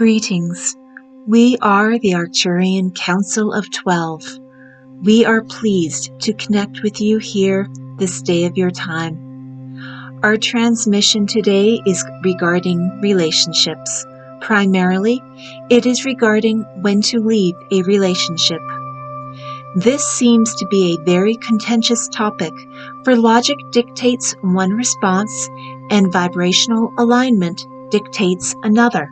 Greetings. We are the Arcturian Council of 12. We are pleased to connect with you here this day of your time. Our transmission today is regarding relationships. Primarily, it is regarding when to leave a relationship. This seems to be a very contentious topic, for logic dictates one response and vibrational alignment dictates another.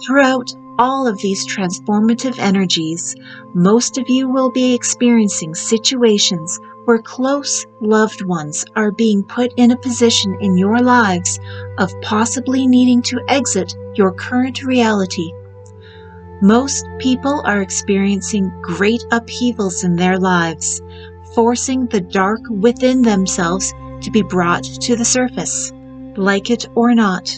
Throughout all of these transformative energies, most of you will be experiencing situations where close loved ones are being put in a position in your lives of possibly needing to exit your current reality. Most people are experiencing great upheavals in their lives, forcing the dark within themselves to be brought to the surface, like it or not.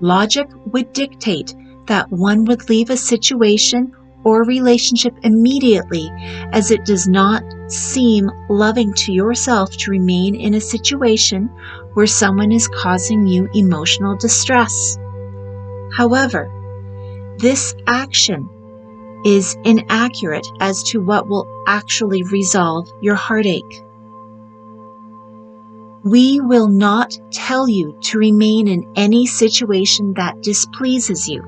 Logic would dictate that one would leave a situation or relationship immediately, as it does not seem loving to yourself to remain in a situation where someone is causing you emotional distress. However, this action is inaccurate as to what will actually resolve your heartache. We will not tell you to remain in any situation that displeases you.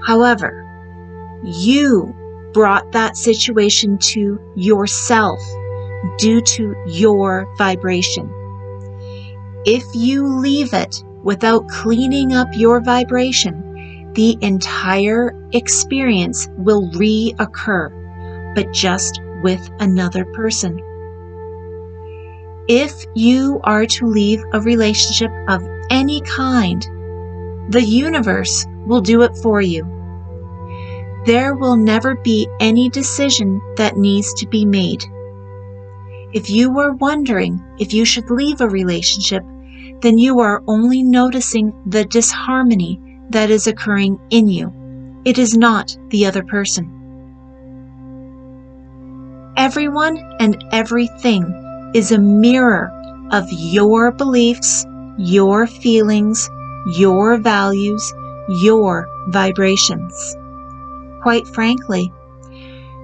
However, you brought that situation to yourself due to your vibration. If you leave it without cleaning up your vibration, the entire experience will reoccur, but just with another person. If you are to leave a relationship of any kind, the universe will do it for you. There will never be any decision that needs to be made. If you are wondering if you should leave a relationship, then you are only noticing the disharmony that is occurring in you. It is not the other person. Everyone and everything is a mirror of your beliefs, your feelings, your values, your vibrations. Quite frankly,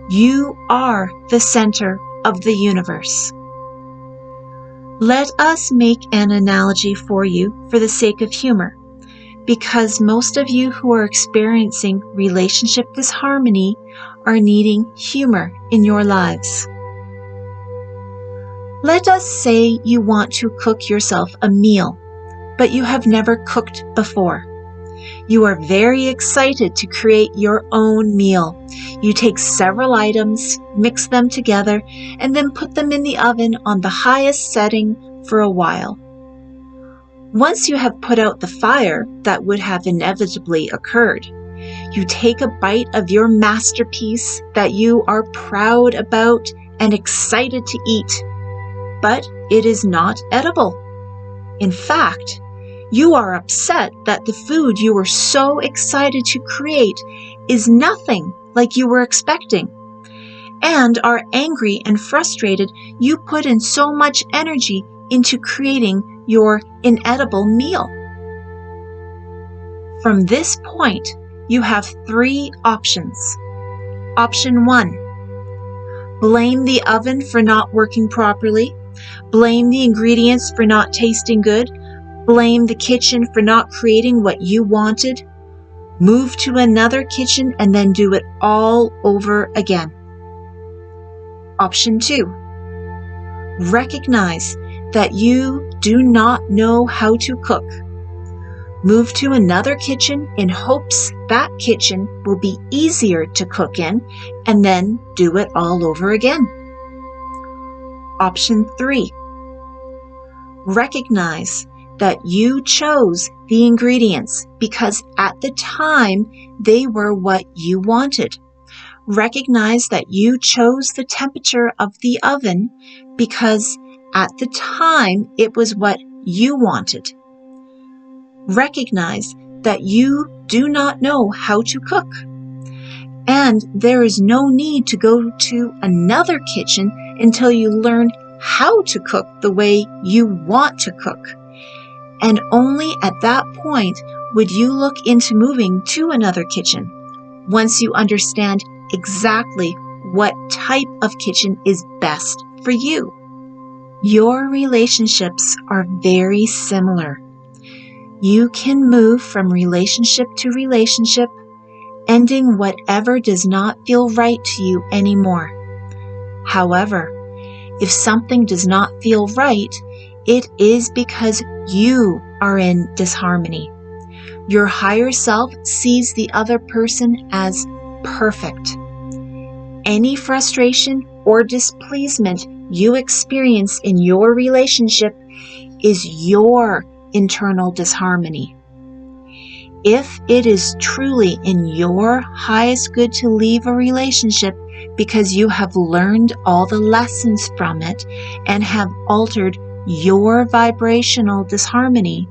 you are the center of the universe. Let us make an analogy for you for the sake of humor, because most of you who are experiencing relationship disharmony are needing humor in your lives. Let us say you want to cook yourself a meal, but you have never cooked before. You are very excited to create your own meal. You take several items, mix them together, and then put them in the oven on the highest setting for a while. Once you have put out the fire that would have inevitably occurred, you take a bite of your masterpiece that you are proud about and excited to eat. But it is not edible. In fact, you are upset that the food you were so excited to create is nothing like you were expecting, and are angry and frustrated you put in so much energy into creating your inedible meal. From this point, you have three options. Option 1. Blame the oven for not working properly. Blame the ingredients for not tasting good. Blame the kitchen for not creating what you wanted. Move to another kitchen and then do it all over again. Option 2. Recognize that you do not know how to cook. Move to another kitchen in hopes that kitchen will be easier to cook in, and then do it all over again. Option 3. Recognize that you chose the ingredients because at the time they were what you wanted. Recognize that you chose the temperature of the oven because at the time it was what you wanted. Recognize that you do not know how to cook, and there is no need to go to another kitchen until you learn how to cook the way you want to cook. And only at that point would you look into moving to another kitchen once you understand exactly what type of kitchen is best for you? Your relationships are very similar. You can move from relationship to relationship, ending whatever does not feel right to you anymore. However, if something does not feel right, it is because you are in disharmony. Your higher self sees the other person as perfect. Any frustration or displeasement you experience in your relationship is your internal disharmony. If it is truly in your highest good to leave a relationship because you have learned all the lessons from it and have altered your vibrational disharmony,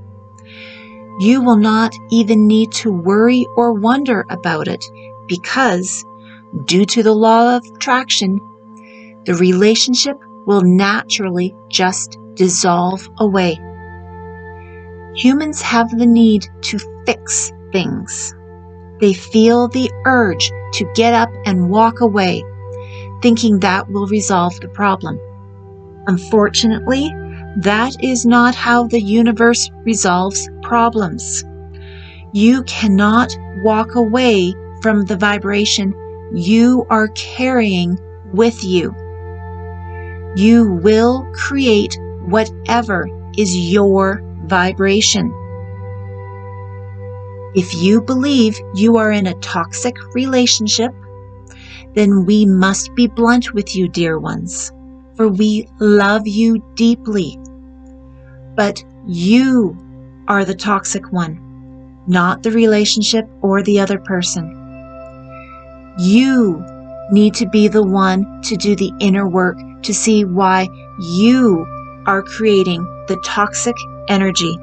you will not even need to worry or wonder about it because, due to the law of attraction, the relationship will naturally just dissolve away. Humans have the need to fix things. They feel the urge to get up and walk away, thinking that will resolve the problem. Unfortunately, that is not how the universe resolves problems. You cannot walk away from the vibration you are carrying with you. You will create whatever is your vibration. If you believe you are in a toxic relationship, then we must be blunt with you, dear ones, for we love you deeply. But you are the toxic one, not the relationship or the other person. You need to be the one to do the inner work to see why you are creating the toxic energy.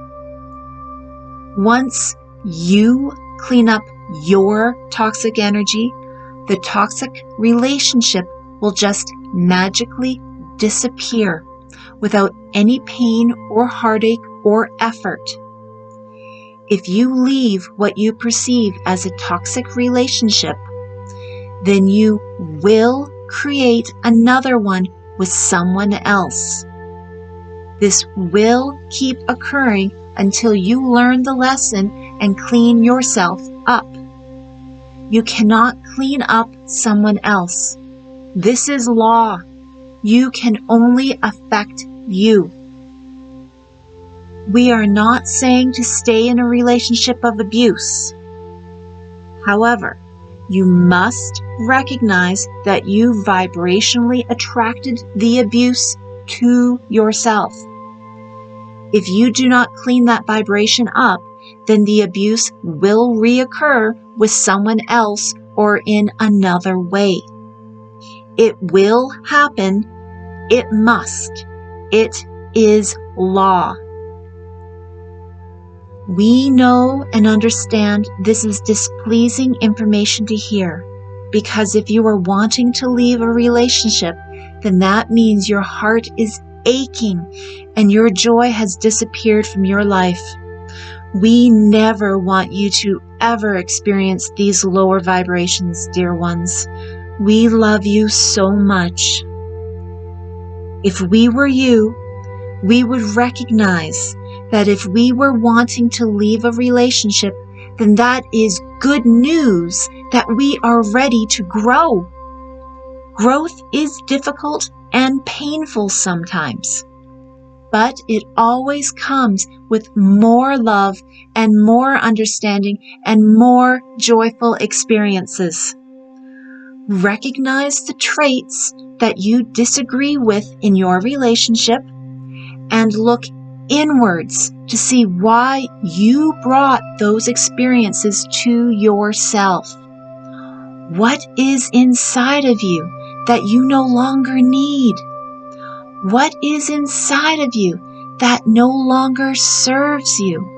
Once you clean up your toxic energy, the toxic relationship will just magically disappear without any pain or heartache or effort. If you leave what you perceive as a toxic relationship, then you will create another one with someone else. This will keep occurring until you learn the lesson and clean yourself up. You cannot clean up someone else. This is law. You can only affect you. We are not saying to stay in a relationship of abuse. However, you must recognize that you vibrationally attracted the abuse to yourself. If you do not clean that vibration up, then the abuse will reoccur with someone else or in another way. It will happen. It must. It is law. We know and understand this is displeasing information to hear, because if you are wanting to leave a relationship, then that means your heart is aching and your joy has disappeared from your life. We never want you to ever experience these lower vibrations, dear ones. We love you so much. If we were you, we would recognize that if we were wanting to leave a relationship, then that is good news that we are ready to grow. Growth is difficult and painful sometimes, but it always comes with more love and more understanding and more joyful experiences. Recognize the traits that you disagree with in your relationship and look inwards to see why you brought those experiences to yourself. What is inside of you that you no longer need? What is inside of you that no longer serves you?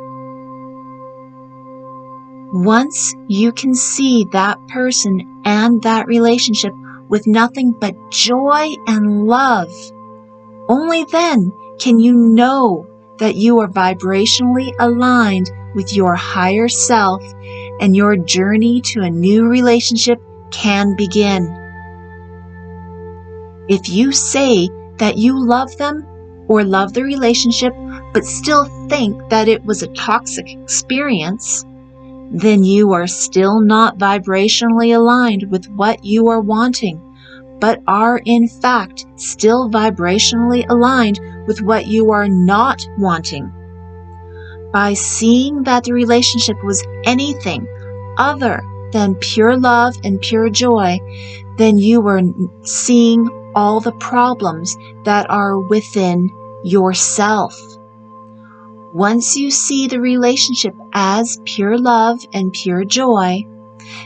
Once you can see that person and that relationship with nothing but joy and love, only then can you know that you are vibrationally aligned with your higher self, and your journey to a new relationship can begin. If you say that you love them or love the relationship, but still think that it was a toxic experience, then you are still not vibrationally aligned with what you are wanting, but are in fact still vibrationally aligned with what you are not wanting. By seeing that the relationship was anything other than pure love and pure joy, then you are seeing all the problems that are within yourself. Once you see the relationship as pure love and pure joy,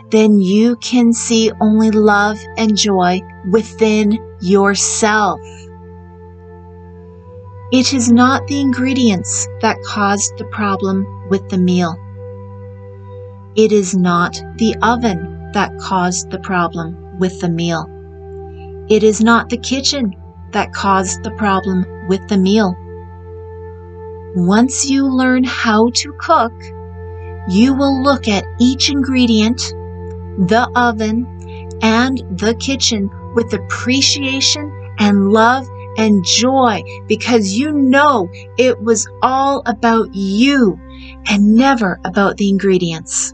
then you can see only love and joy within yourself. It is not the ingredients that caused the problem with the meal. It is not the oven that caused the problem with the meal. It is not the kitchen that caused the problem with the meal. Once you learn how to cook, you will look at each ingredient, the oven, and the kitchen with appreciation and love and joy, because you know it was all about you and never about the ingredients.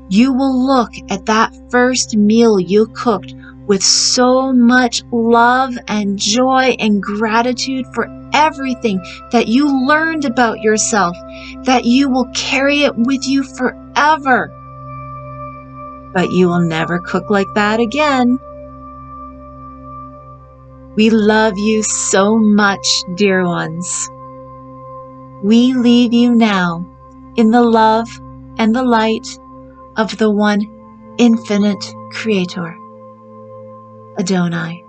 You will look at that first meal you cooked with so much love and joy and gratitude for everything that you learned about yourself, that you will carry it with you forever. But you will never cook like that again. We love you so much, dear ones. We leave you now in the love and the light of the one infinite Creator, Adonai.